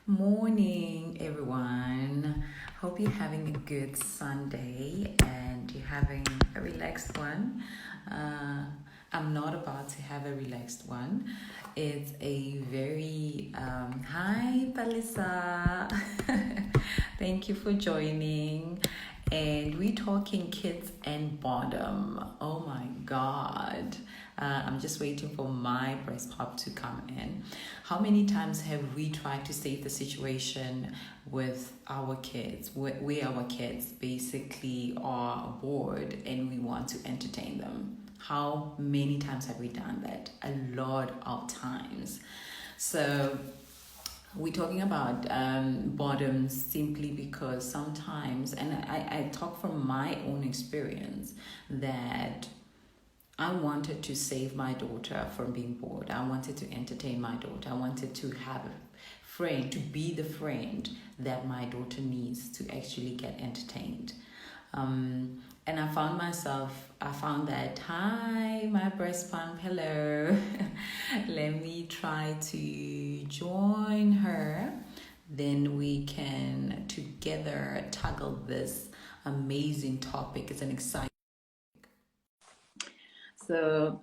Morning, everyone. Hope you're having a good Sunday and you're having a relaxed one. I'm not about to have a relaxed one. It's a very hi, Palisa. Thank you for joining. And we're talking kids and boredom. Oh my God. I'm just waiting for my breast pump to come in. How many times have we tried to save the situation with our kids? Where our kids basically are bored and we want to entertain them. How many times have we done that? A lot of times. So we're talking about boredom simply because sometimes, and I talk from my own experience, that I wanted to save my daughter from being bored. I wanted to entertain my daughter. I wanted to have a friend, to be the friend that my daughter needs to actually get entertained. And I found that, hi, my breast pump, hello. Let me try to join her. Then we can together tackle this amazing topic. It's an exciting. So,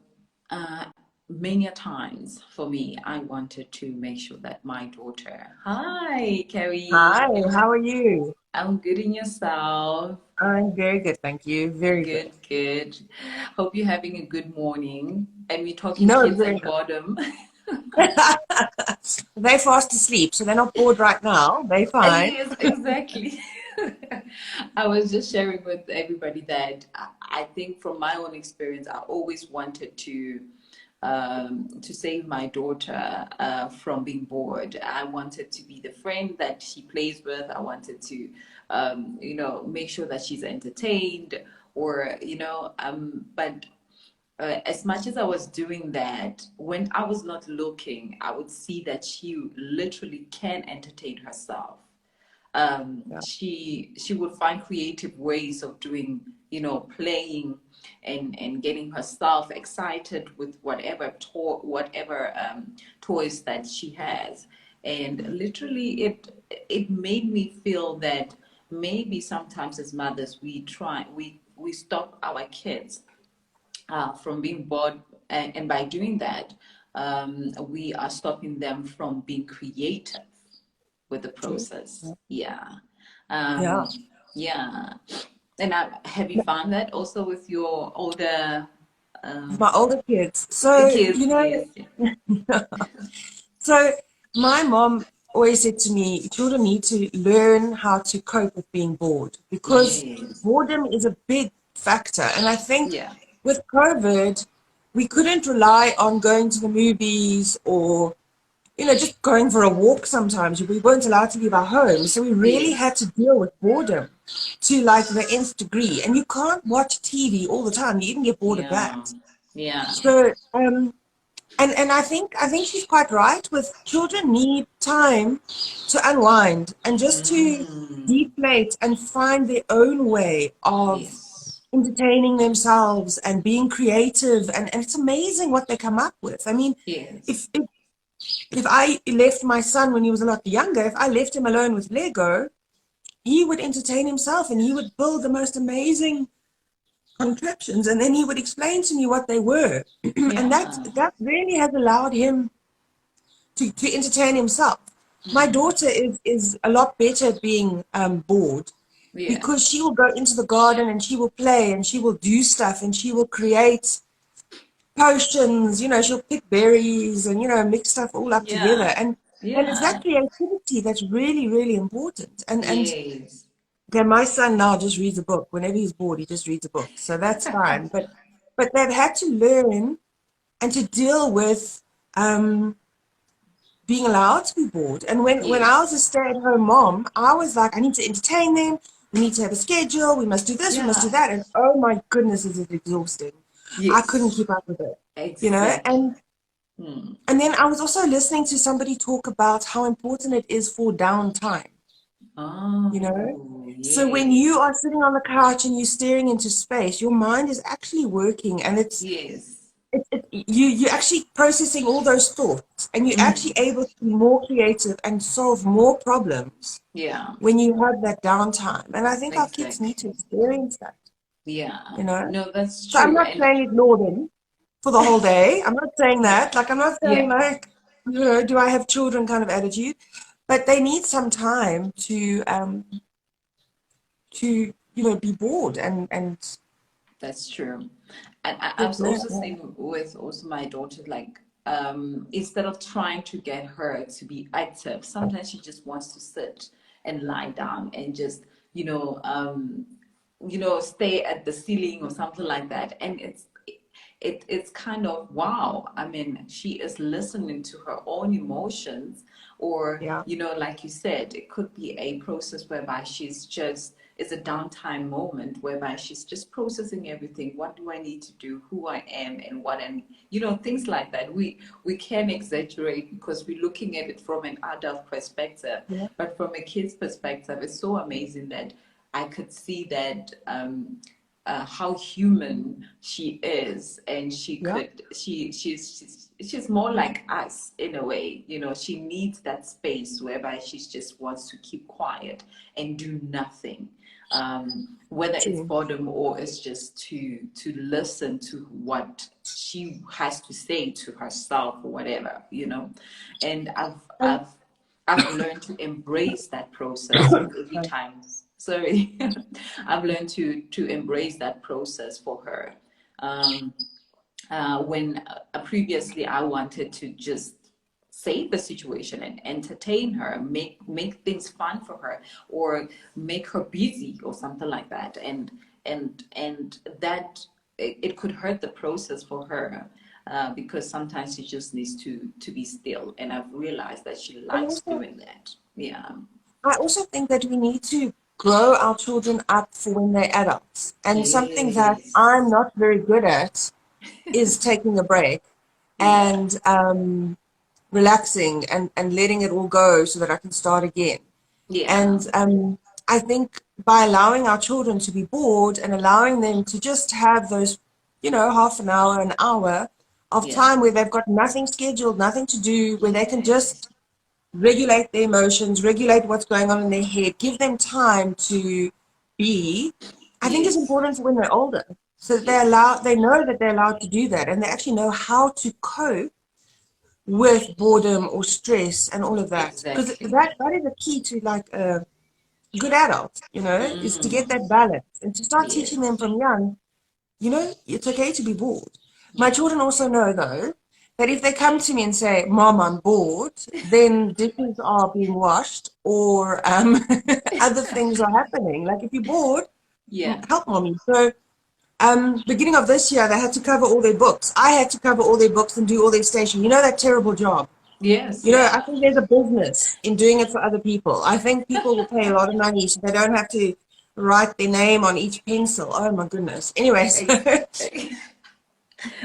many a times for me, I wanted to make sure that my daughter, hi, Carrie, Hi, how are you? I'm good in yourself. I'm very good, thank you. Very good. Good, good. Hope you're having a good morning. And we're talking No, kids very and good. boredom. They're fast asleep, so they're not bored right now. They're fine. Yes, exactly. I was just sharing with everybody that I think from my own experience, I always wanted to save my daughter from being bored. I wanted to be the friend that she plays with. I wanted to, make sure that she's entertained, or but as much as I was doing that, when I was not looking, I would see that she literally can entertain herself. Yeah. She would find creative ways of doing, playing and getting herself excited with whatever toys that she has. And literally, it made me feel that maybe sometimes as mothers we stop our kids from being bored, and by doing that, we are stopping them from being creative with the True. process. Yeah. Yeah. Yeah. Um, yeah. And have you found that also with your older My older kids. kids? Yes. So my mom always said to me, children need to learn how to cope with being bored because Yes. boredom is a big factor. And I think Yeah. with COVID, we couldn't rely on going to the movies or just going for a walk sometimes. We weren't allowed to leave our home. So we really Yes. had to deal with boredom to like the nth degree. And you can't watch TV all the time. You even get bored of Yeah. that. Yeah. So, and I think she's quite right with children need time to unwind and just to Mm. deflate and find their own way of Yes. entertaining themselves and being creative. And it's amazing what they come up with. I mean, Yes. if I left my son when he was a lot younger, if I left him alone with Lego, he would entertain himself and he would build the most amazing contraptions and then he would explain to me what they were. And that Yeah. that really has allowed him to entertain himself. My Mm. daughter is a lot better at being bored Yeah. because she will go into the garden and she will play and she will do stuff and she will create potions, she'll pick berries and, mix stuff all up together. Yeah. And it's that Yeah. creativity that's really, really important. And Yes. okay, my son now just reads a book. Whenever he's bored, he just reads a book. So that's fine. But they've had to learn and to deal with being allowed to be bored. And when I Yes. was a stay-at-home mom, I was like, I need to entertain them. We need to have a schedule. We must do this. We must do Yeah. that. And oh my goodness, is it exhausting. I couldn't Yes. keep up with it, Exactly. and Hmm. And then I was also listening to somebody talk about how important it is for downtime, you know? Oh, So when you yes. are sitting on the couch and you're staring into space, your mind is actually working and Yes. you actually processing all those thoughts, and you're actually able to be more creative and solve more problems Yeah, when you have that downtime. And I think our kids need to exactly. experience that, Yeah. you know. No, that's So I'm true. not And saying ignore them for the whole day. I'm not saying yeah, that. Like, I'm not saying, yeah, like, you know, do I have children kind of attitude? But they need some time to be bored and that's true. And I've just learn. also Yeah. seen with also my daughter, like, instead of trying to get her to be active, sometimes she just wants to sit and lie down and just, you know, um, stay at the ceiling or something like that. And it's kind of wow. I mean, she is listening to her own emotions, or Yeah. like you said, it could be a process whereby she's just it's a downtime moment whereby she's just processing everything. What do I need to do? Who I am and what and things like that. We can exaggerate because we're looking at it from an adult perspective, Yeah. but from a kid's perspective, it's so amazing that I could see that how human she is, and Yeah. she's more like us in a way. She needs that space whereby she just wants to keep quiet and do nothing, whether it's True. boredom or it's just to listen to what she has to say to herself or whatever. And And I've learned to embrace that process every time. Sorry, I've learned to embrace that process for her. Um, when previously I wanted to just save the situation and entertain her, make things fun for her, or make her busy or something like that, and that it could hurt the process for her. Because sometimes she just needs to be still, and I've realized that she and likes also, doing that. Yeah. I also think that we need to grow our children up for when they're adults. And something that I'm Yes. not very good at is taking a break Yeah. and relaxing and letting it all go so that I can start again. Yeah. And I think by allowing our children to be bored and allowing them to just have those, half an hour of Yeah. time where they've got nothing scheduled, nothing to do, where they can Yes. just regulate their emotions, regulate what's going on in their head, give them time to be, I think is Yes. important for when they're older. So that Yes. they know that they're allowed to do that and they actually know how to cope with boredom or stress and all of that. Because Exactly. that is a key to like a good adult, is to get that balance and to start teaching them Yes. from young, it's okay to be bored. My Yeah. children also know, though, that if they come to me and say, Mom, I'm bored, then dishes are being washed or other things are happening. Like, if you're bored, Yeah. help mommy. So, beginning of this year, they had to cover all their books. I had to cover all their books and do all their stationery. That terrible job. Yes. I Yeah. think there's a business in doing it for other people. I think people will pay a lot of money so they don't have to write their name on each pencil. Oh my goodness. Anyways, Ex-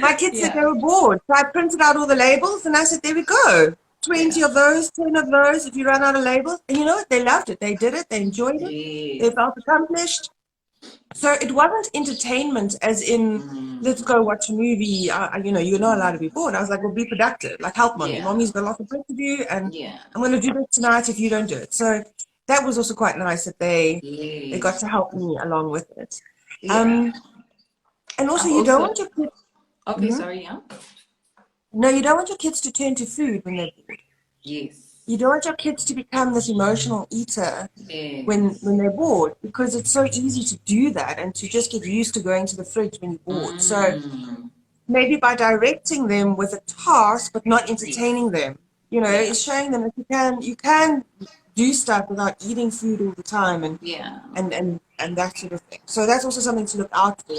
my kids said they yeah. were bored. So I printed out all the labels and I said, there we go. 20 Yeah. of those, 10 of those, if you run out of labels. And you know what? They loved it. They did it. They enjoyed it. They Yes. felt accomplished. So it wasn't entertainment as in, let's Mm. go watch a movie. You're not allowed to be bored. I was like, well, be productive. Like, help mommy. Yeah. Mommy's got lots of work to do, and Yeah. I'm going to do this tonight if you don't do it. So that was also quite nice that they got Yes. to help me along with it. Yeah. Um, and also, I've you don't also. want your kids. Okay. Mhm. Sorry. Yeah. No, you don't want your kids to turn to food when they're bored. Yes. You don't want your kids to become this emotional eater when Yes. they're bored, because it's so easy to do that and to just get used to going to the fridge when you're bored. So Mm. maybe by directing them with a task but not Yes. entertaining them, Yeah. is showing them that you can do stuff without eating food all the time and Yeah. and and and that sort of thing. So that's also something to look out for.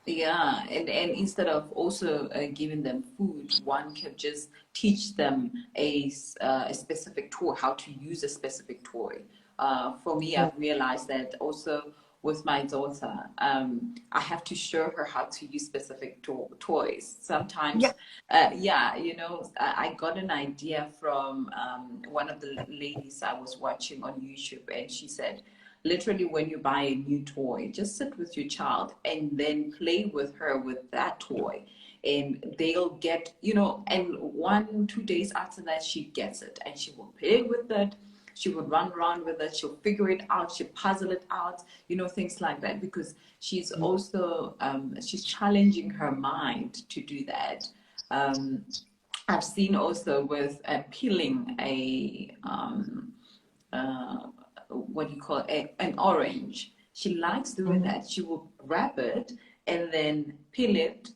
Yeah, and instead of also giving them food, one can just teach them a specific toy, how to use a specific toy. For me, Yeah. I've realized that also with my daughter, I have to show her how to use specific toys. Yeah. Sometimes, yeah, I got an idea from one of the ladies I was watching on YouTube, and she said, literally, when you buy a new toy, just sit with your child and then play with her with that toy. and they'll get, you know, and 1, 2 days after that, she gets it and she will play with it. She would run around with it. She'll figure it out. She'll puzzle it out, you know, things like that, because she's also, she's challenging her mind to do that. Um, I've seen also with peeling what do you call it, an orange. She likes doing that. She will wrap it and then peel it.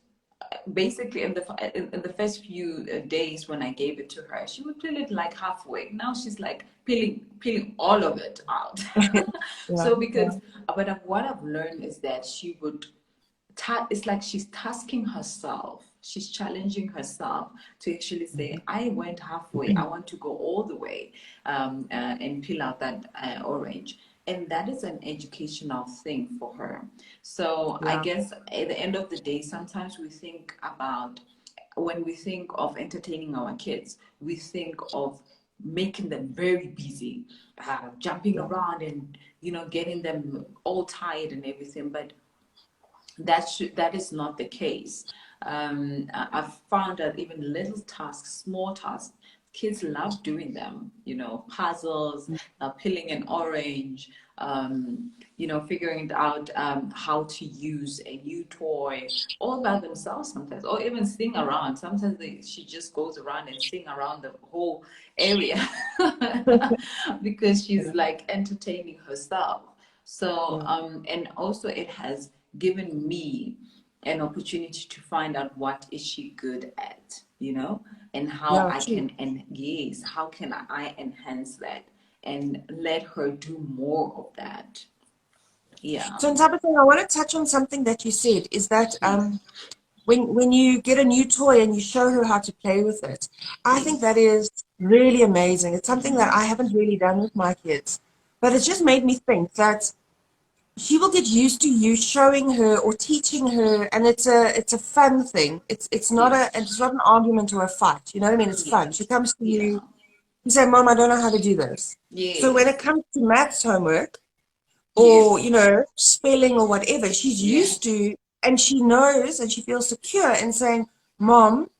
Basically, in the first few days when I gave it to her, she would peel it like halfway. Now she's like peeling all of it out. Yeah, So yeah, because, but what I've learned is that she would it's like she's tasking herself. She's challenging herself to actually say, I went halfway. I want to go all the way, and peel out that orange. And that is an educational thing for her. So I yeah, guess at the end of the day, sometimes we think about, when we think of entertaining our kids, we think of making them very busy, jumping yeah. around and, you know, getting them all tired and everything. But that is not the case. I've found that even little tasks, small tasks, kids love doing them. You know, puzzles, peeling an orange, you know, figuring out how to use a new toy all by themselves sometimes, or even sing around. Sometimes she just goes around and sing around the whole area because she's like entertaining herself. So, Yeah. and also it has given me an opportunity to find out what is she good at, you know, and how Yeah, I true. can, and yes, how can I enhance that and let her do more of that. Yeah. So on top of that, I want to touch on something that you said is that Yes. when you get a new toy and you show her how to play with it, I think that Yes. is really amazing. It's something that I haven't really done with my kids, but it's just made me think that she will get used to you showing her or teaching her, and it's a fun thing. Yes. It's not an argument or a fight. You know what I mean? It's fun. She Yes. comes to Yeah. you, you say, "Mom, I don't know how to do this." So when it Yes. comes to maths homework, or Yes. spelling or whatever, she's Yeah. used to, and she knows and she feels secure in saying, "Mom,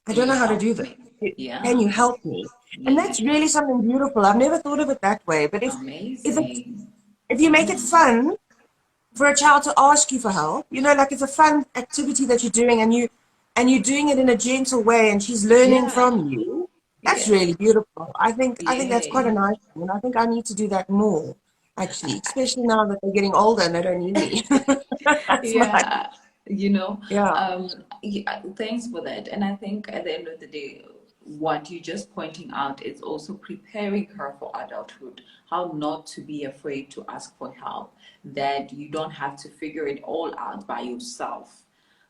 I Can don't you know how to do help this. me? Can Yeah. you help me?" And that's Yes. really something beautiful. I've never thought of it that way. But if it's Amazing. if you make it fun for a child to ask you for help, like it's a fun activity that you're doing, and you're doing it in a gentle way, and she's learning Yeah. from you. That's Yes. really beautiful. I think that's quite a Yes. nice thing, and I think I need to do that more, actually, especially now that they're getting older and they don't need me. That's my Yeah, you know, yeah, yeah, thanks for that. And I think at the end of the day, what you're just pointing out is also preparing her for adulthood, how not to be afraid to ask for help, that you don't have to figure it all out by yourself.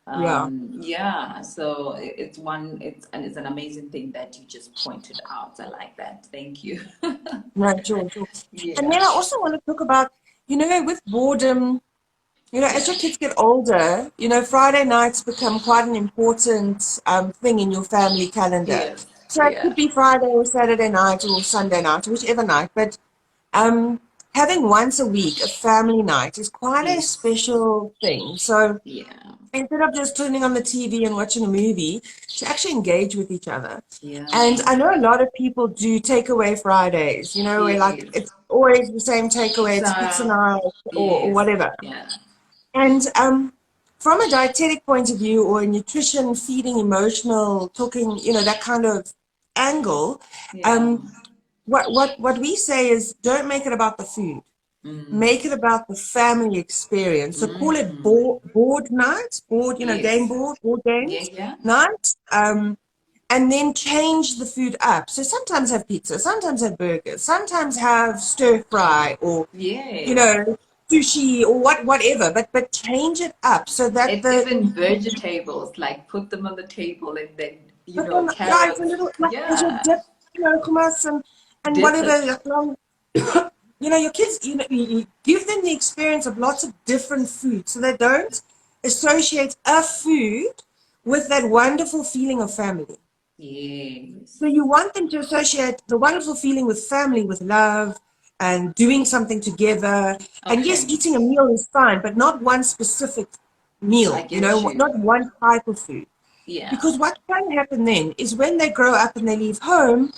yeah. Yeah, so it's an amazing thing that you just pointed out. I like that. Thank you. Right, sure, sure. And Yeah, then I also want to talk about, with boredom. As yeah, your kids get older, Friday nights become quite an important thing in your family calendar. yes, So it yeah, could be Friday or Saturday night or Sunday night, whichever night. But um, having once a week a family night is quite a yes, special thing. So yeah. instead of just turning on the TV and watching a movie, to actually engage with each other. And Yeah. I know a lot of people do takeaway Fridays, where like Yes. it's always the same takeaway, it's pizza So, night or yes. whatever. Yeah. And from a dietetic point of view or a nutrition, feeding, emotional, talking, that kind of angle, Yeah. um, what we say is don't make it about the food. Mm. Make it about the family experience. So call it Mm. board night, game Yes. board Yeah, games yeah. night. And then change the food up. So sometimes have pizza, sometimes have burgers, sometimes have stir fry or you Yes. know, sushi or whatever, but change it up so that It's even vegetables, like put them on the table and then, but then yeah, it's a carrots. little like there's a Yeah. dip, hummus and Dip whatever. it. Like, your kids, you give them the experience of lots of different foods so they don't associate a food with that wonderful feeling of family. So Yes. you want them to associate the wonderful feeling with family, with love, and doing something together. And yes, Okay. eating a meal is fine, but not one specific I meal, get you. not one type of food. Yeah. Because what can happen then is when they grow up and they leave home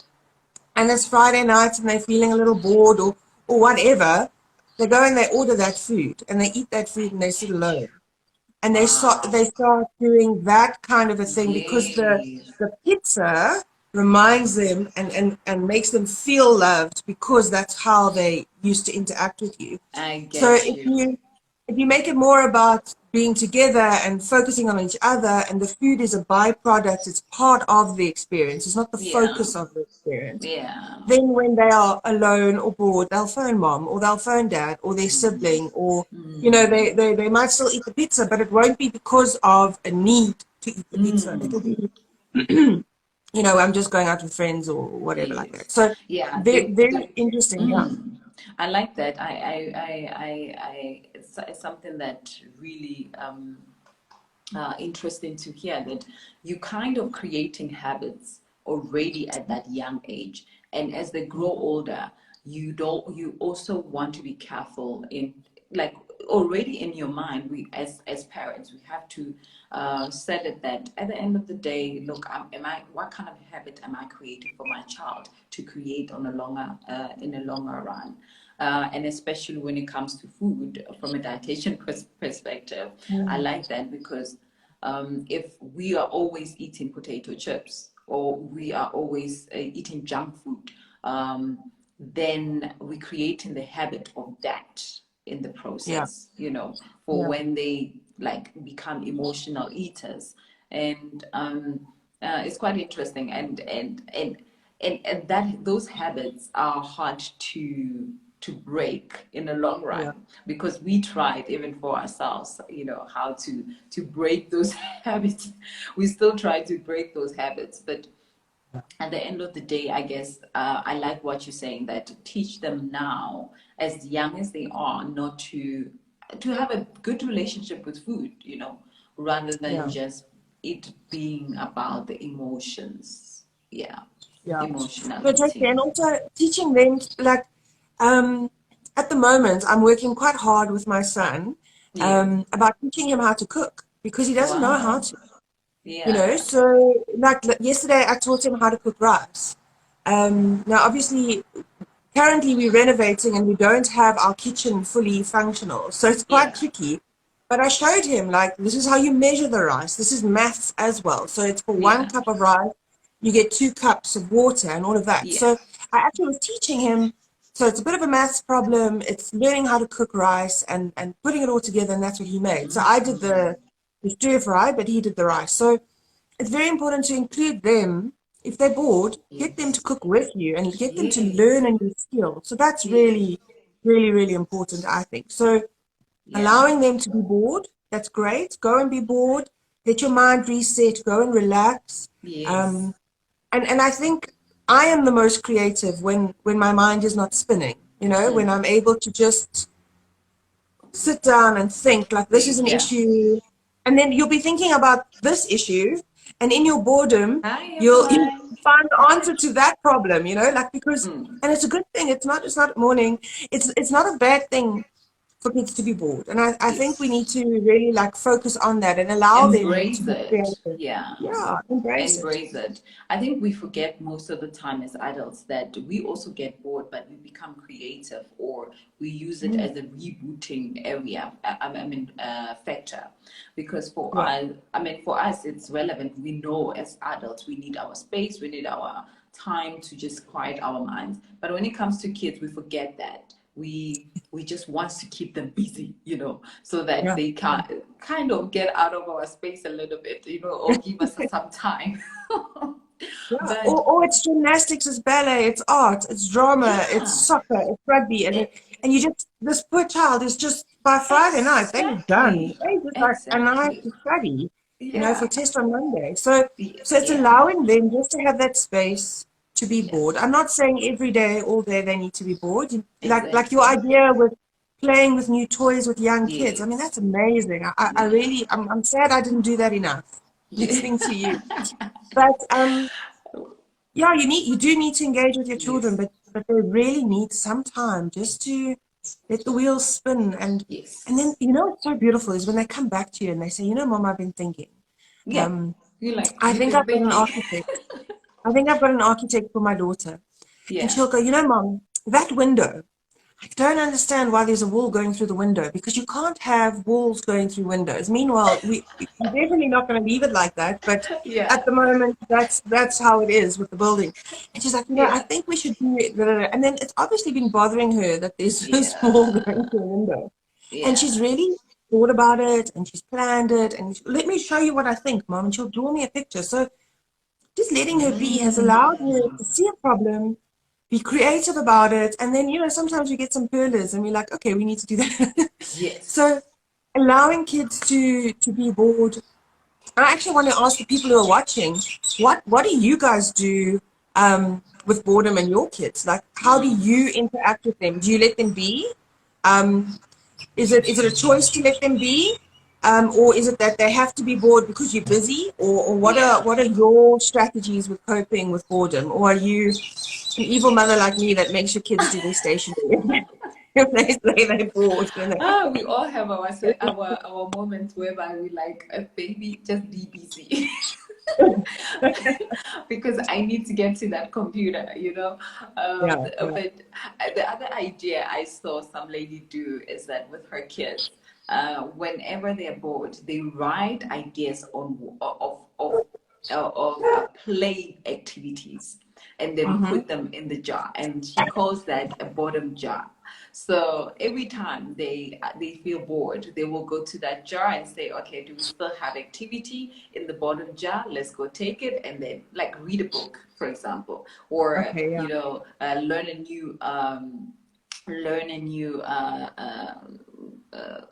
and it's Friday night and they're feeling a little bored or whatever, they go and they order that food and they eat that food and they sit alone. And they Wow. start doing that kind of a thing because Yes. the pizza reminds them and makes them feel loved because that's how they used to interact with you. I So get you. if you make it more about being together and focusing on each other, and the food is a byproduct, it's part of the experience, it's not the Yeah. focus of the experience, Yeah. then when they are alone or bored, they'll phone mom or they'll phone dad or their Mm. sibling, or Mm. they might still eat the pizza, but it won't be because of a need to eat the pizza. It'll Mm. be, I'm just going out with friends or whatever like that. Yes. So Yeah. very, very interesting. Yeah. I like that. It's something that really interesting to hear that you kind of creating habits already at that young age, and as they grow older, you also want to be careful in, like, already in your mind, we as parents we have to set it that at the end of the day, look, am I what kind of habit am I creating for my child to create on a longer in a longer run, and especially when it comes to food from a dietitian perspective. I Mm. like that because if we are always eating potato chips or we are always eating junk food, then we're creating the habit of that in the Yeah. process, for Yeah. when they like become emotional eaters. And it's quite interesting. And that those habits are hard to break in the long Yeah. run, because we tried even for ourselves, how to break those habits. We still try to break those habits, but at the end of the day, I guess I like what you're saying, that to teach them now, as young as they are, not to have a good relationship with food, rather than Yeah. just it being about the emotions. Yeah, Yeah. emotional No, totally. And eating. also teaching them, like, um, at the moment, I'm working quite hard with my son, Yes. about teaching him how to cook because he doesn't know how Wow. to, Yeah. So, like, yesterday, I taught him how to cook rice. Now, obviously, currently we're renovating and we don't have our kitchen fully functional, so it's quite Yeah. tricky. But I showed him, like, this is how you measure the rice. This is maths as well. So it's for one Yeah. cup of rice, you get 2 cups of water and all of that. Yeah. So I actually was teaching him. So it's a bit of a maths problem. It's learning how to cook rice and putting it all together, and that's what he made. So I did the stir fry, but he did the rice. So it's very important to include them. If they're bored, get them to Yes. cook with you and get them to learn Yes. a new skill. So that's Yes. really, really, really important, I think. So Yeah. allowing them to be bored, that's great. Go and be bored. Let your mind reset. Go and relax. Yes. Um, and I think I am the most creative when my mind is not spinning. When I'm able to just sit down and think, like, this is Think, an yeah. issue, and then you'll be thinking about this issue, and in your boredom Hi, you'll everyone. find the answer to that problem, like, because, Mm. and it's a good thing. It's not morning. It's not a bad thing for kids to be bored, and I think we Yes. need to really, like, focus on that and allow them to Embrace be it. creative. Yeah. Yeah, embrace it. Embrace it. I think we forget most of the time as adults that we also get bored, but we become creative, or we use it Mm, as a rebooting area. Factor, because yeah, for us, it's relevant. We know as adults we need our space, we need our time to just quiet our minds. But when it comes to kids, we forget that. We just want to keep them busy, so that yeah. they can kind of get out of our space a little bit, or give us some time. Yeah, But or it's gymnastics, it's ballet, it's art, it's drama, it's yeah, soccer, it's rugby, e- and you just, this poor child is just, by Friday night they're done. exactly, They just like, and I have exactly. to study, for Yeah, test on Monday. So it's yeah, allowing them just to have that space to be yeah, bored. I'm not saying every day, all day they need to be bored. Like your exactly. idea with playing with new toys with young kids. I mean, Yes, that's amazing. I yeah. really, I'm sad I didn't do that enough listening to you. But yeah, you do need to engage with your children, Yes, but they really need some time just to let the wheels spin. And then yes, what's so beautiful is when they come back to you and they say, Mom, I've been thinking. yeah, Um, You're like, I you've think been I've got an thinking. architect. I think I've got an architect for my daughter. And Yeah. she'll go, Mom, that window, I don't understand why there's a wall going through the window, because you can't have walls going through windows. Meanwhile, we're definitely not going to leave it like that. But Yeah. at the moment, that's how it is with the building. And she's like, I Yeah. think we should do it. Blah, blah, blah. And then it's obviously been bothering her that there's this wall Yeah. going through a window. And she's Yeah. really thought about it and she's planned it. And let me show you what I think, Mom. And she'll draw me a picture. So just letting her be has allowed her to Mm. see a problem, be creative about it, and then sometimes we get some pearlers and we're like, okay, we need to do that. Yes. So allowing kids to be bored. I actually want to ask the people who are watching, what do you guys do with boredom and your kids? Like, how do Mm. you interact with them? Do you let them be? Um, is it a choice to let them be, or is it that they have to be bored because you're busy, or Yeah. what are your strategies with coping with boredom, or are you an evil mother like me that makes your kids do their stationery if they say they're bored? We all have our moments whereby we like, baby, just be busy. Because I need to get to that computer. Yeah, yeah. But the other idea I saw some lady do is that with her kids, whenever they're bored, they write ideas of play activities and then Mm-hmm. put them in the jar. And she calls that a boredom jar. So every time they feel bored, they will go to that jar and say, okay, do we still have activity in the bottom jar? Let's go take it and then like read a book, for example, or Okay, yeah. learn a new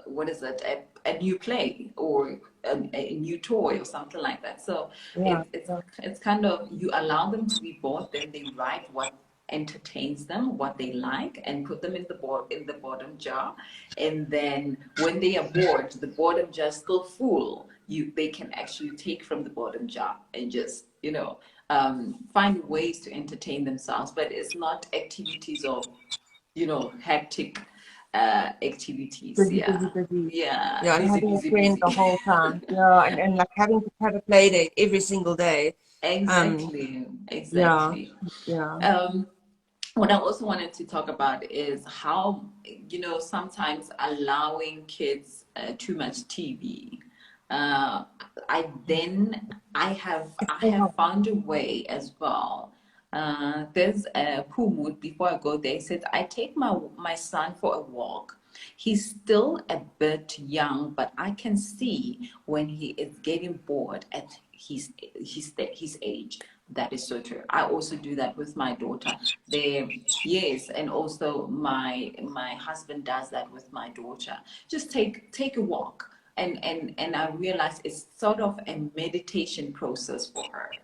what is it, a new play or a new toy or something like that. So Yeah, it's it's yeah. it's kind of, you allow them to be bored, then they write what entertains them, what they like, and put them in the bottom jar. And then when they are bored, the bottom jar is still full. They can actually take from the bottom jar and just find ways to entertain themselves. But it's not activities of hectic activities. Busy, Yeah, busy, busy. yeah, Yeah, and busy, having a busy, friend busy. the whole time. Yeah, and like having to have a play date every single day. Um, Exactly, yeah, exactly. yeah. Um, what I also wanted to talk about is how, sometimes allowing kids too much TV. Uh, It's I so have hard. found a way as well. There's a Pumut, before I go there, he says, I take my son for a walk. He's still a bit young, but I can see when he is getting bored at his age. That is so true. I also do that with my daughter. Yes, and also my husband does that with my daughter. Just take a walk, and I realize it's sort of a meditation process for her.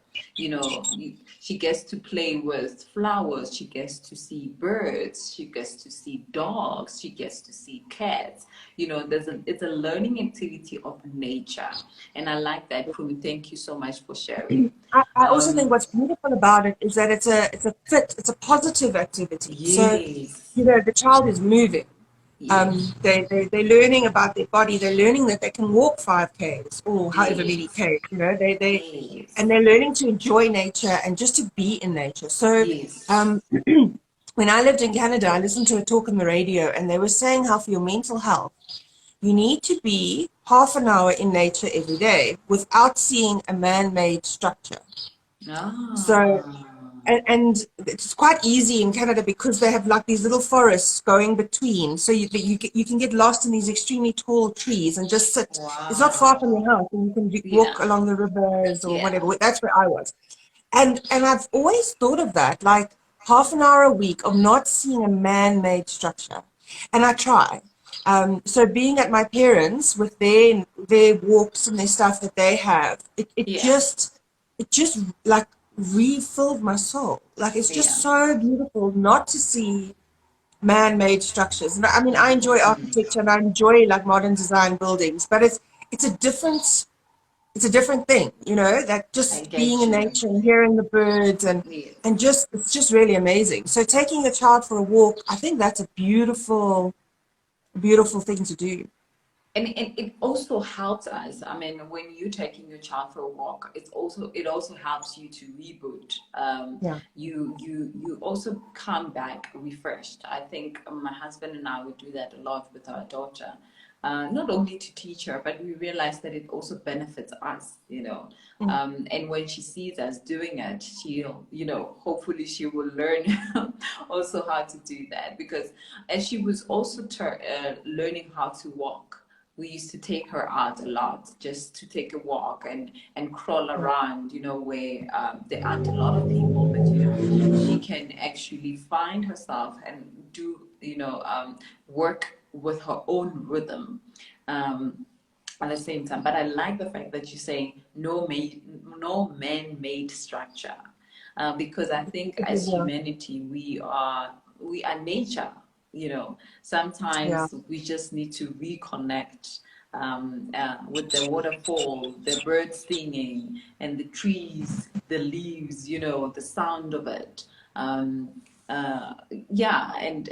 She gets to play with flowers, she gets to see birds, she gets to see dogs, she gets to see cats. It's a learning activity of nature, and I like that, Pumi. Thank you so much for sharing. I also think um what's beautiful about it is that it's a positive activity. So, yes, the child is moving. yes, They're learning about their body. They're learning that they can walk 5Ks or however many yes, Ks. yes, And they're learning to enjoy nature and just to be in nature. So, yes, um, when I lived in Canada, I listened to a talk on the radio, and they were saying how for your mental health, you need to be half an hour in nature every day without seeing a man-made structure. So, ah, and it's quite easy in Canada because they have like these little forests going between. So you can get lost in these extremely tall trees and just sit. It's not far from your wow, house, and you can walk yeah, along the rivers or yeah, whatever. That's where I was. And I've always thought of that, like half an hour a week of not seeing a man-made structure. And I try. So being at my parents with their walks and their stuff that they have, yeah, it just like refilled my soul. Like it's just yeah. so beautiful not to see man-made structures. And I mean, I enjoy Mm, architecture and I enjoy like modern design buildings, but it's a different it's a different thing, that I just being get in you. nature and hearing the birds Yes. and just it's just really amazing. So taking a child for a walk, I think that's a beautiful, beautiful thing to do. and it also helps us. I mean, when you're taking your child for a walk, it also helps you to reboot. Yeah. You also come back refreshed. I think my husband and I would do that a lot with our daughter. Not only to teach her, but we realize that it also benefits us, you know. Mm. And when she sees us doing it, she'll, you know, hopefully she will learn also how to do that. Because as she was also learning how to walk, we used to take her out a lot just to take a walk and crawl Yeah. around, you know, where there aren't a lot of people, but you know, she can actually find herself and do, you know, work with her own rhythm. Um, at the same time, but I like the fact that you're saying no man-made structure, because I think as Yeah. humanity we are nature. You know, Yeah. sometimes we just need to reconnect with the waterfall, the birds singing, and the trees, the leaves. You know, the sound of it. Um, yeah, and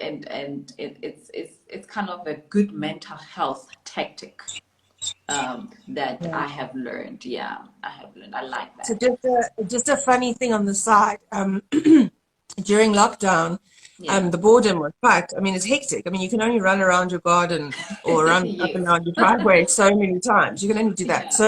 it's kind of a good mental health tactic that Yeah. I have learned. Yeah, I have learned. I like So that. just a funny thing on the side. During lockdown, Yeah. the boredom was packed. I mean, it's hectic. I mean, you can only run around your garden or run up and Yes. down your driveway so many times. You can only do that. Yeah. So,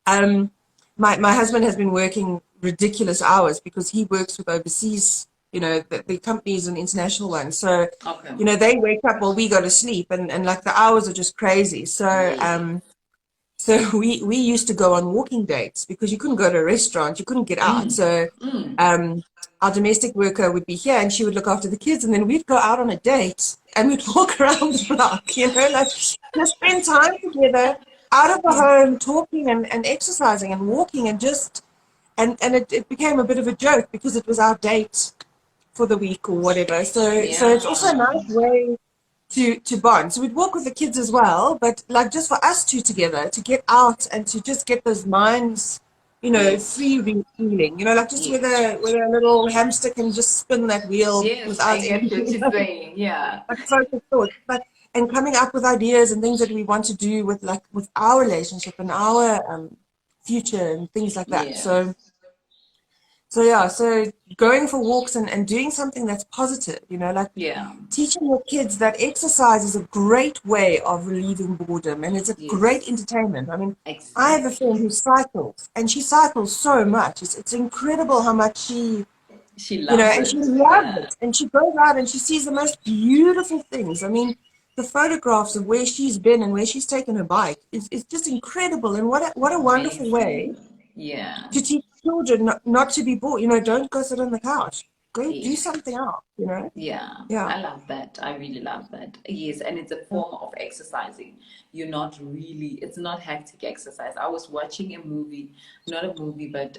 um, my husband has been working ridiculous hours because he works with overseas, you know, the company is an international one. So, Okay. you know, they wake up while we go to sleep, and like the hours are just crazy. So, Yes. we used to go on walking dates because you couldn't go to a restaurant, you couldn't get out. Mm. So Mm. our domestic worker would be here and she would look after the kids, and then we'd go out on a date and we'd walk around the block, you know, like just spend time together out of the Yeah. home, talking and exercising and walking and just and it became a bit of a joke because it was our date for the week or whatever. So it's also a Yeah. nice way to bond. So we'd walk with the kids as well, but like just for us two together to get out and to just get those minds, you know, Yes. free feeling. You know, like just Yes. with a little hamster can just spin that wheel Yes. I without get what anything you're saying. Yeah. like focused thought. But and coming up with ideas and things that we want to do with like with our relationship and our future and things like that. Yes. So yeah, so going for walks and doing something that's positive, you know, like Yeah. teaching your kids that exercise is a great way of relieving boredom and it's a great Yes. entertainment. I mean, I have a friend Exactly. who cycles and she cycles so much. It's incredible how much she, She you know, loves and she it. loves Yeah. it. And she goes out and she sees the most beautiful things. I mean, the photographs of where she's been and where she's taken her bike is just incredible. And what a wonderful way Amazing. Yeah. to teach children not to be bored. You know, don't go sit on the couch. Go do Yes. something else, you know? Yeah, Yeah. I love that. I really love that. Yes, and it's a form of exercising. You're not really, it's not hectic exercise. I was watching a movie, not a movie, but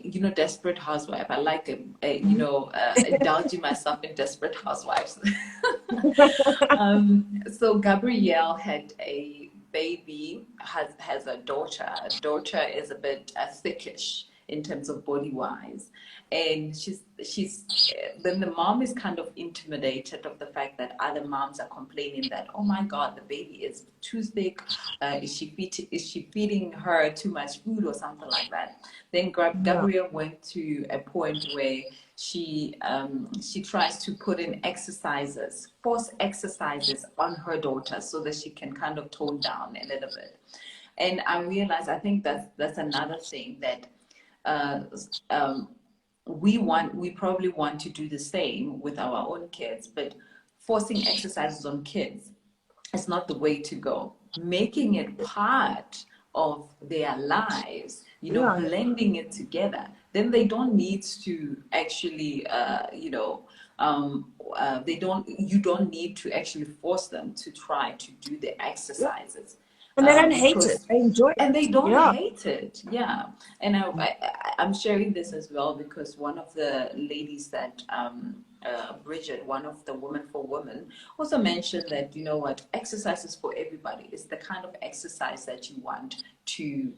you know, Desperate Housewife. I like you Mhm. know, indulging myself in Desperate Housewives. So Gabrielle had a baby, has a daughter. Daughter is a bit thickish in terms of body wise, and she's then the mom is kind of intimidated of the fact that other moms are complaining that, oh my God, the baby is too thick. Is she feeding her too much food or something like that? Then Yeah. Gabrielle went to a point where she tries to put in exercises, force exercises on her daughter so that she can kind of tone down a little bit. And I realized I think that's another thing that uh, um, we probably want to do the same with our own kids, but forcing exercises on kids is not the way to go. Making it part of their lives, you know, Yeah. blending it together, then they don't need to actually, they don't. You don't need to actually force them to try to do the Yeah. exercises, And they don't hate it. because They enjoy and they it. don't Yeah. hate it. Yeah, and I'm sharing this as well because one of the ladies that Bridget, one of the Women for Women, also mentioned that, you know what, exercise is for everybody. It's the kind of exercise that you want to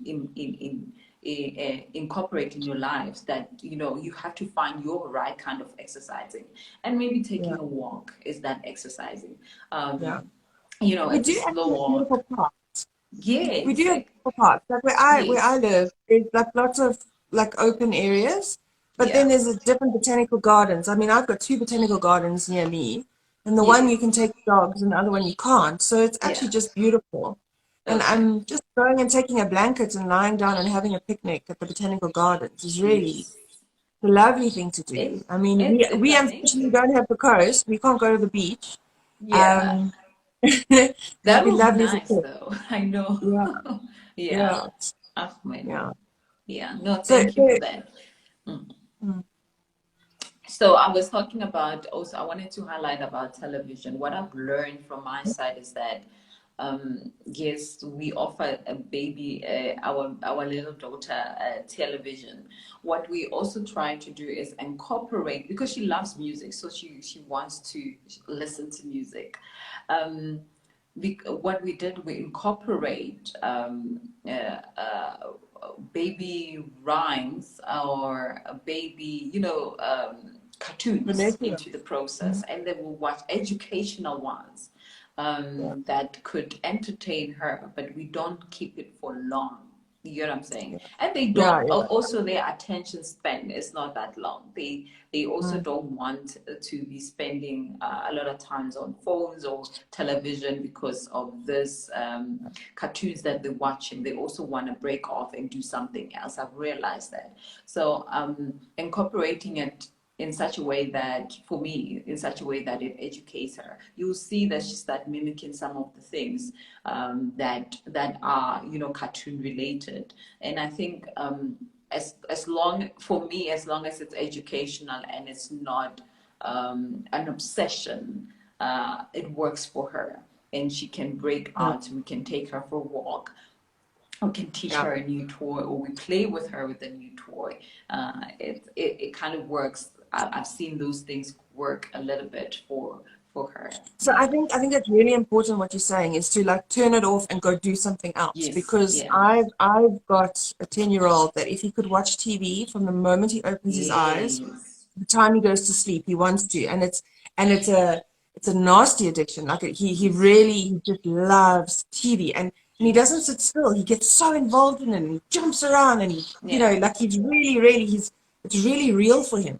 incorporate in your lives, that, you know, you have to find your right kind of exercising, and maybe Yeah. taking a walk is that exercising. Yeah. We do actually have explore. beautiful parks. We Yes, do have beautiful parks. Like where I yes, live, there's like lots of like open areas, but then yeah, there's a different botanical gardens. I mean, I've got two botanical gardens near me, and the one yes, you can take dogs, and the other one you can't. So it's actually yeah. just beautiful. And Okay. I'm just going and taking a blanket and lying down and having a picnic at the botanical gardens is really Yes. a lovely thing to do. It I mean, it's we unfortunately amazing. don't have the coast. We can't go to the beach. Yeah. Um, it'd That be will be lovely if it nice could. though. I know. Yeah, Yeah. yeah, Ahmed. yeah. Yeah. No, So, thank you for that. Mm. mm, So I was talking about also, I wanted to highlight about television. What I've learned from my side is that, yes, we offer a baby, our little daughter, television. What we also try to do is incorporate, because she loves music, so she wants to listen to music. Um, what we did, we incorporate baby rhymes or a baby, cartoons Vanessa. into the process, and then we'll watch educational ones Yeah, that could entertain her, but we don't keep it for long. You get what I'm saying? And they yeah, don't. yeah. Also, their attention span is not that long. They also Mm, don't want to be spending a lot of times on phones or television because of this cartoons that they're watching. They also want to break off and do something else. I've realized that. So incorporating it in such a way that, for me, in such a way that it educates her, you'll see that she start mimicking some of the things that are, cartoon related. And I think as long, for me, as long as it's educational and it's not an obsession, it works for her, and she can break yeah, out. We can take her for a walk, we can teach yeah. her a new toy, or we play with her with a new toy. It kind of works. I've seen those things work a little bit for her. So Yeah. I think it's really important what you're saying is to like turn it off and go do something else, Yes. because Yeah. I've got a 10-year-old that if he could watch TV from the moment he opens his eyes, Yes. the time he goes to sleep, he wants to, and it's a nasty addiction. Like he Yes. really he just loves TV, and he doesn't Yes. sit still. He gets so involved in it, and he jumps around, and he Yeah. like he's really he's it's really real for him.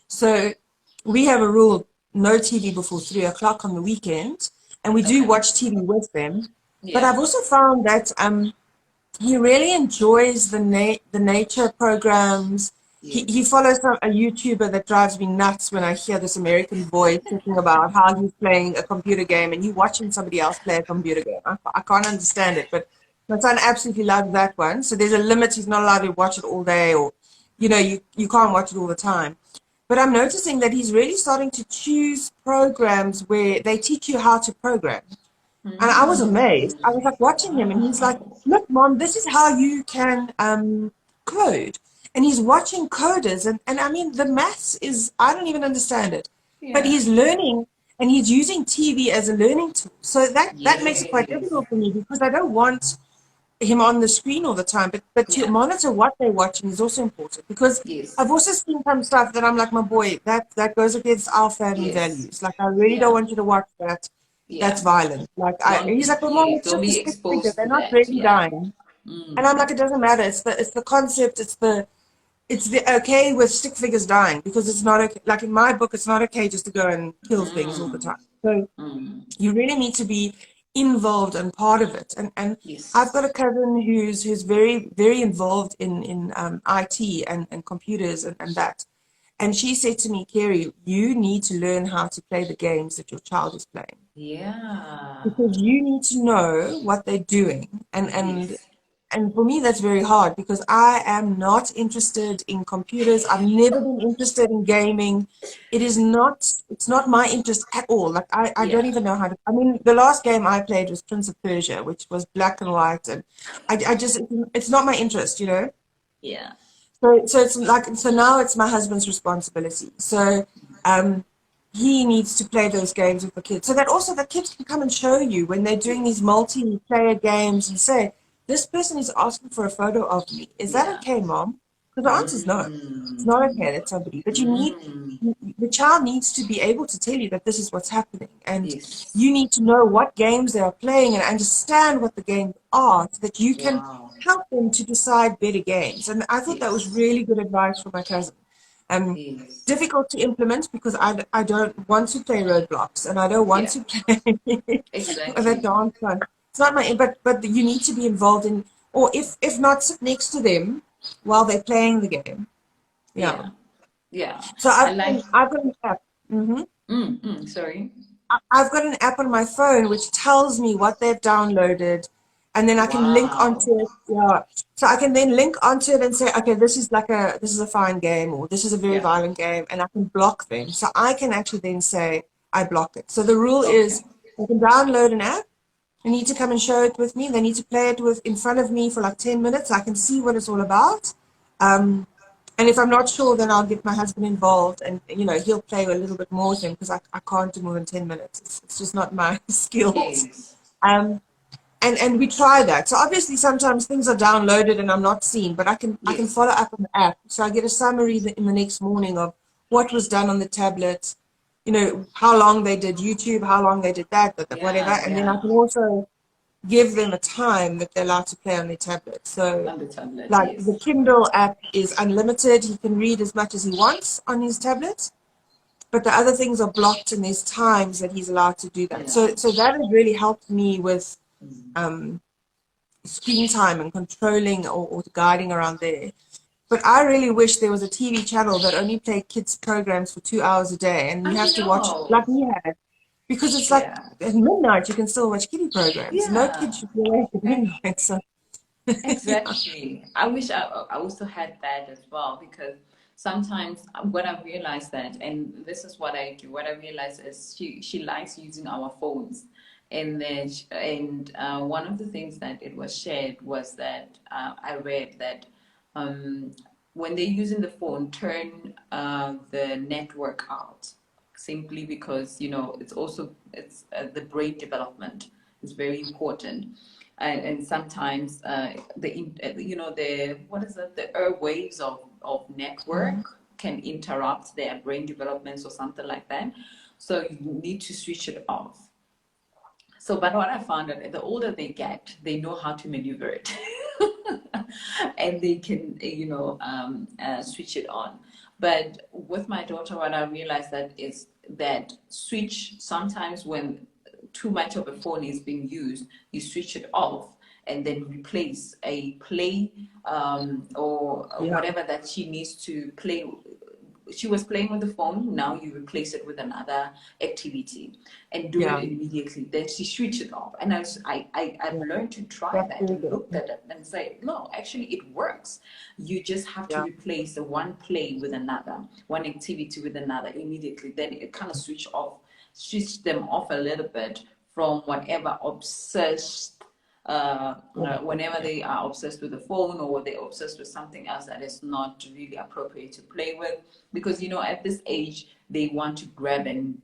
So we have a rule: no TV before 3 o'clock on the weekend, and we do Okay. watch TV with them. But Yeah. I've also found that he really enjoys the nature programs. He Yes. follows a YouTuber that drives me nuts when I hear this American boy talking about how he's playing a computer game and you watching somebody else play a computer game. I can't understand it, but my son absolutely loves that one. So there's a limit. He's not allowed to watch it all day, or you can't watch it all the time. But I'm noticing that he's really starting to choose programs where they teach you how to program. And I was amazed. I was like watching him, and he's like, Wow. "Look, Mom, this is how you can code." And he's watching coders, and I mean, the maths is, I don't even understand it, but Yeah. he's learning, and he's using TV as a learning tool. So that makes it quite Yes. difficult for me because I don't want him on the screen all the time, but to Yeah. monitor what they're watching is also important, because Yes. I've also seen some stuff that I'm like, my boy, that goes against our family Yes. values. Like, I really don't Yeah. want you to watch that. That's Yeah. violent. He's like, well, Mom, Yes, it's don't just a be stick figure. exposed They're to not that. really Yeah. dying. And I'm like, it doesn't matter. It's the concept. It's the okay with stick figures dying, because it's not okay. Like in my book, it's not okay just to go and kill things all the time. So you really need to be involved and part of it. And I've got Yes. a cousin who's very very involved in IT and computers and that. And she said to me, Kerry, you need to learn how to play the games that your child is playing, Yeah. because you need to know what they're doing. Yes. And for me, that's very hard, because I am not interested in computers. I've never been interested in gaming. It's not my interest at all. Like, I don't Yeah. even know how to, I mean, the last game I played was Prince of Persia, which was black and white. And I just, it's not my interest. Yeah. So it's like, so now it's my husband's responsibility. So um, he needs to play those games with the kids, so that also the kids can come and show you when they're doing these Yes. multiplayer games and say, this person is asking for a photo of me. Is that Yeah. okay, Mom? So the answer is no. It's not okay that somebody, but Mm. the child needs to be able to tell you that this is what's happening. And Yes. you need to know what games they are playing and understand what the games are so that you can Wow. help them to decide better games. And I thought that was Yes. really good advice from my cousin. Yes. Difficult to implement because I don't want to play roadblocks and I don't want Yeah. to play the Exactly. dance one. It's not my, but you need to be involved in, or if not, sit next to them while they're playing the game. Yeah. Yeah. Yeah. So I like. I've got an app. hmm Sorry. I've got an app on my phone which tells me what they've downloaded, and then I can link Wow. onto it. Yeah. So I can then link onto it and say, okay, this is a fine game, or this is a very Yeah. violent game, and I can block them. So I can actually then say I block it. So the rule Okay. is I can download an app. They need to come and show it with me. They need to play it with in front of me for like 10 minutes. I can see what it's all about. Um, and if I'm not sure, then I'll get my husband involved and, he'll play a little bit more with him because I can't do more than 10 minutes. It's just not my skills. Yes. Um, and we try that. So obviously sometimes things are downloaded and I'm not seen, but I can Yes. follow up on the app. So I get a summary in the next morning of what was done on the tablet, how long they did YouTube, how long they did that, whatever. Yeah. And then I Yeah. can also give them a time that they're allowed to play on their tablet. So On the tablet. like the Yes. Kindle app is unlimited. He can read as much as he wants on his tablet, but the other things are blocked and there's times that he's allowed to do that. Yeah. So that has really helped me with Mm. um, screen time and controlling or guiding around there. But I really wish there was a TV channel that only played kids programs for 2 hours a day, and you I have to watch it know. like we had, because it's like Yeah. at midnight you can still watch kiddie programs. No kid Yeah. should be awake at midnight. So yeah, Exactly. I wish I also had that as well because sometimes what I realized that, and this is what I do. What I realize is she likes using our phones, and then one of the things that it was shared was that I read that um, when they're using the phone, turn the network out simply because it's the brain development is very important and sometimes the what is it, the airwaves of network can interrupt their brain developments or something like that, so you need to switch it off. So but what I found that the older they get, they know how to maneuver it and they can switch it on. But with my daughter, what I realized that is that switch sometimes when too much of a phone is being used, you switch it off and then replace a play or yeah, whatever that she needs to play. She was playing with the phone, now you replace it with another activity and do it yeah, immediately. Then she switched it off. And I've yeah. learned to try That's that really and good. looked at it and say, no, actually it works. You just have to Yeah, replace the one play with another, one activity with another immediately. Then it kind of switch them off a little bit from whatever obsessed yeah, whenever yeah, they are obsessed with the phone or they're obsessed with something else that is not really appropriate to play with, because at this age they want to grab and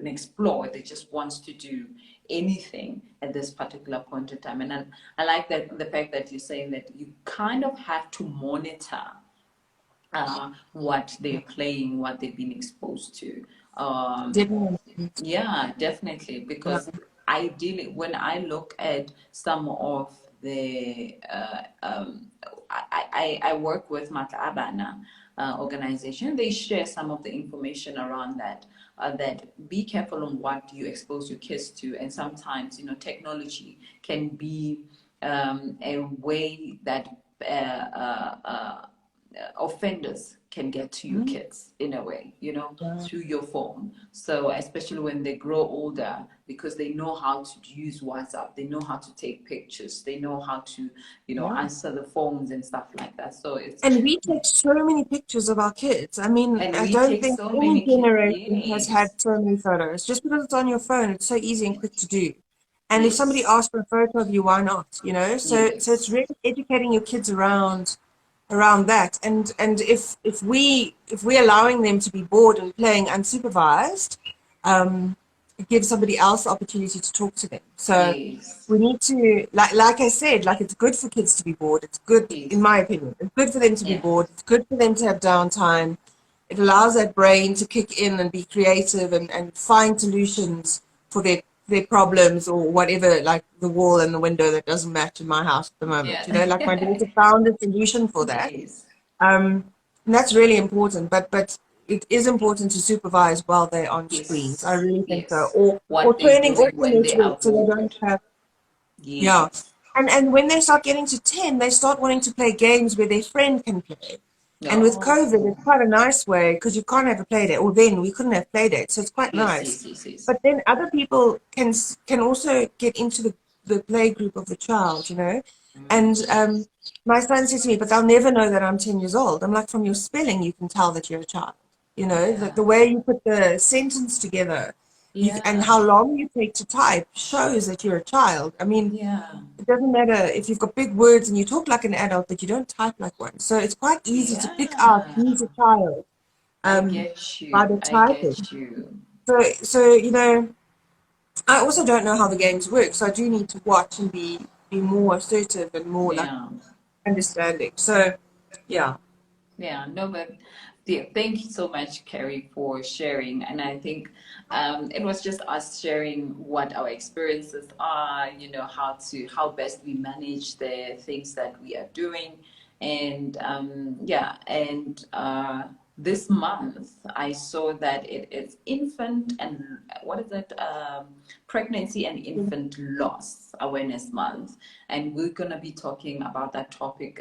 explore. They just wants to do anything at this particular point in time. And I like that the fact that you're saying that you kind of have to monitor what they're playing, what they've been exposed to. definitely. Yeah, definitely. Yeah, Because ideally, when I look at some of the, I work with Matlabana organization. They share some of the information around that. That be careful on what you expose your kids to, and sometimes technology can be a way that uh, uh, uh, offenders can get to your mm, kids in a way, yeah, through your phone. So especially when they grow older, because they know how to use WhatsApp, they know how to take pictures, they know how to, yeah. answer the phones and stuff like that. So it's And we take so many pictures of our kids. I mean, and I we don't take think so any many kids. generation has had Yes, so many photos. Just because it's on your phone, it's so easy and quick to do. And if somebody yes, asks for a photo of you, why not? So it's yes, really educating your kids around that. And if we're allowing them to be bored and playing unsupervised, um, give somebody else the opportunity to talk to them. So Yes. we need to, like I said, like it's good for kids to be bored. It's good, in Yes. my opinion. It's good for them to be Yeah. bored. It's good for them to have downtime. It allows that brain to kick in and be creative and find solutions for their problems or whatever, like the wall and the window that doesn't match in my house at the moment. Yeah. Like my daughter found a solution for that. Yes. And that's really important, but it is important to supervise while they're on screens. I Yes. really think so. Yes. Or What they're turning off doing the when they are network so they don't bored. have, yeah. Yes. And when they start getting to 10, they start wanting to play games where their friend can play. And with COVID, No. it's quite a nice way because you can't have a play date. Or then we couldn't have play dates, so it's quite Yes. nice. Yes. Yes. Yes. But then other people can also get into the play group of the child, And my son said to me, but they'll never know that I'm 10 years old. I'm like, from your spelling, you can tell that you're a child. Yeah. The way you put the sentence together and Yeah. how long you take to type shows that you're a child. I mean, Yeah. it doesn't matter if you've got big words and you talk like an adult, but you don't type like one. So it's quite easy to pick out Yeah. who's a child I um, get by you. the I typing. get you. So I also don't know how the games work, so I do need to watch and be more assertive and more like Yeah. understanding. So yeah, Yeah, no, but yeah, thank you so much, Carrie, for sharing. And I think it was just us sharing what our experiences are, how best we manage the things that we are doing. And yeah, and this month I saw that it is infant and what is it? Pregnancy and infant loss awareness month, and we're gonna be talking about that topic.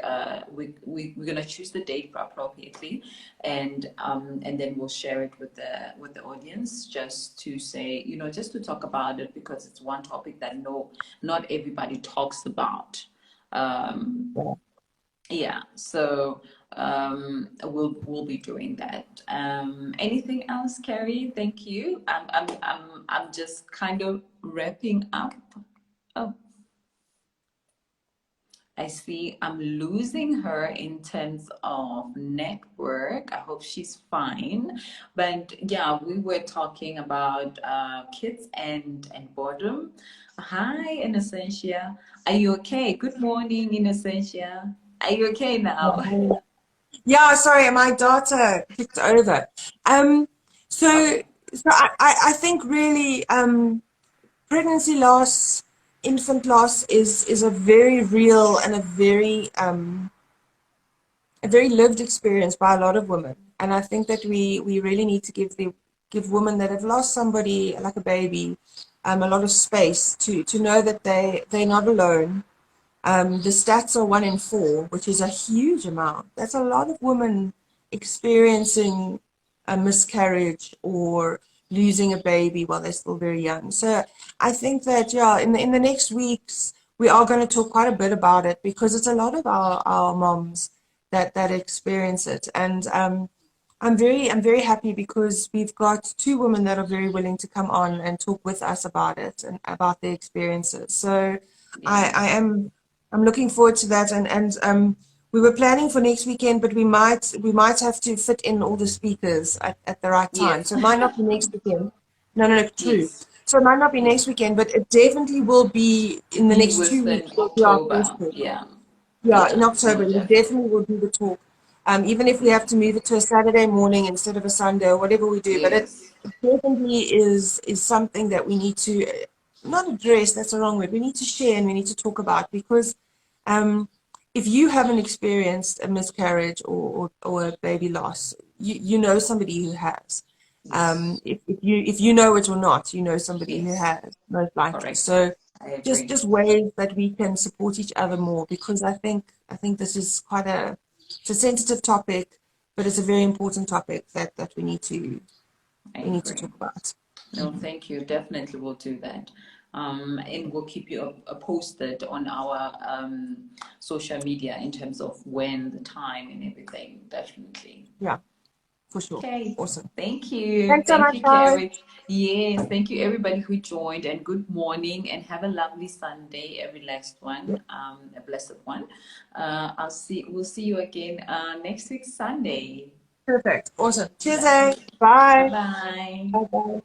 We're gonna choose the date appropriately, and then we'll share it with the audience, just to say, just to talk about it, because it's one topic that not everybody talks about. Um, yeah, so we'll be doing that. Anything else, Carrie? Thank you. I'm just kind of wrapping up. Oh, I see I'm losing her in terms of network. I hope she's fine. But yeah, we were talking about kids and boredom. Hi, Innocentia. Are you okay? Good morning, Innocentia. Are you okay now? yeah. Sorry, my data kicked over. Um, so Okay. so I think really pregnancy loss, infant loss is a very real and a very lived experience by a lot of women. And I think that we really need to give women that have lost somebody like a baby a lot of space to know that they're not alone. The stats are 1 in 4, which is a huge amount. That's a lot of women experiencing a miscarriage or losing a baby while they're still very young. So I think that yeah, in the next weeks we are going to talk quite a bit about it because it's a lot of our moms that experience it. And I'm very happy because we've got 2 women that are very willing to come on and talk with us about it and about their experiences. So I Yes. am I'm looking forward to that, and we were planning for next weekend, but we might have to fit in all the speakers at the right time. Yes. So it might not be next weekend. No, no, no, true. Yes. So it might not be Yes. next weekend, but it definitely will be in the Be next 2 weeks. within Will be our first October. talk. Yeah. Yeah, in Yeah. October, No, we definitely. definitely will do the talk. Even if we have Yeah. to move it to a Saturday morning instead of a Sunday or whatever we do, but it Yes. definitely is something that we need to not address, that's the wrong word. We need to share and we need to talk about because um, if you haven't experienced a miscarriage or a baby loss, you know somebody who has. Yes. If you know it or not, you know somebody who Yes. has, most likely. Correct. So I just agree. just ways that we can support each other more because I think this is quite it's a sensitive topic, but it's a very important topic that I we need to agree. talk about. No, thank you. Definitely will do that. And we'll keep you posted on our social media in terms of when, the time, and everything. Definitely. Yeah, for sure. Okay. Awesome. Thank you. Thanks so Thank much, you, guys. Carrie. Yes. Thank you, everybody who joined, and good morning, and have a lovely Sunday, a relaxed Yeah, one, a blessed one. We'll see you again next week, Sunday. perfect. Awesome. Cheers, Lovely. eh? Bye Bye. bye. Bye bye.